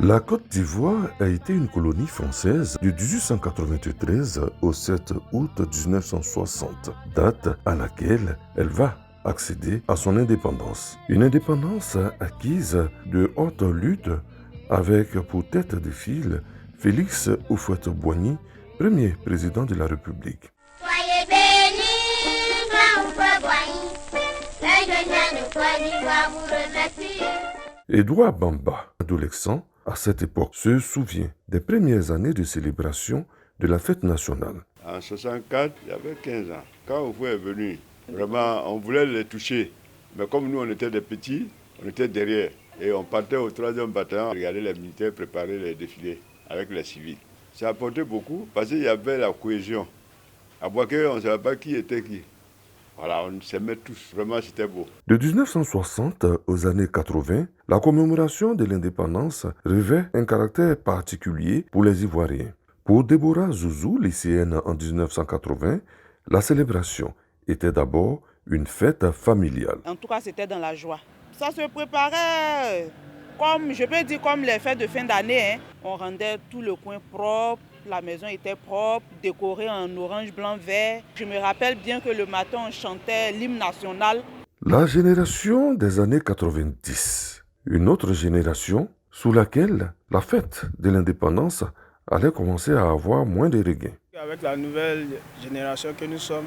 La Côte d'Ivoire a été une colonie française de 1893 au 7 août 1960, date à laquelle elle va accéder à son indépendance. Une indépendance acquise de haute lutte avec pour tête de file Félix Houphouët-Boigny, premier président de la République. Soyez bénis, grand Houphouët-Boigny, les jeunes de Côte d'Ivoire vous remercient. Édouard Bamba, adolescent, à cette époque, se souvient des premières années de célébration de la fête nationale. En 64, j'avais 15 ans. Quand Houphouët est venu, vraiment, on voulait les toucher. Mais comme nous, on était des petits, on était derrière. Et on partait au 3e bataillon, regarder les militaires préparer les défilés avec les civils. Ça apportait beaucoup parce qu'il y avait la cohésion. À Boaké, on ne savait pas qui était qui. Voilà, on s'aimait tous. Vraiment, c'était beau. De 1960 aux années 80, la commémoration de l'indépendance revêt un caractère particulier pour les Ivoiriens. Pour Déborah Zouzou, lycéenne en 1980, la célébration était d'abord une fête familiale. En tout cas, c'était dans la joie. Ça se préparait comme, je peux dire, comme les fêtes de fin d'année. On rendait tout le coin propre. La maison était propre, décorée en orange, blanc, vert. Je me rappelle bien que le matin, on chantait l'hymne national. La génération des années 90, une autre génération sous laquelle la fête de l'indépendance allait commencer à avoir moins de regain. Avec la nouvelle génération que nous sommes,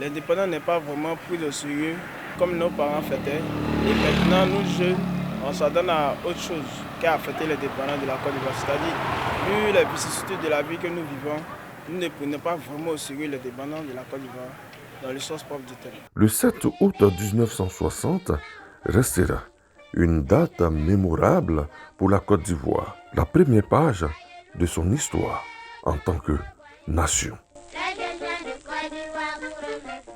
l'indépendance n'est pas vraiment pris au sérieux comme nos parents fêtaient. Et maintenant, nous jeunes, on s'adonne à autre chose qu'à fêter l'indépendance de la Côte d'Ivoire. C'est-à-dire, vu les vicissitudes de la vie que nous vivons, nous ne prenons pas vraiment au sérieux l'indépendance de la Côte d'Ivoire dans le sens propre du terme. Le 7 août 1960 restera une date mémorable pour la Côte d'Ivoire, la première page de son histoire en tant que nation. Les jeunes de Côte d'Ivoire vous remercient.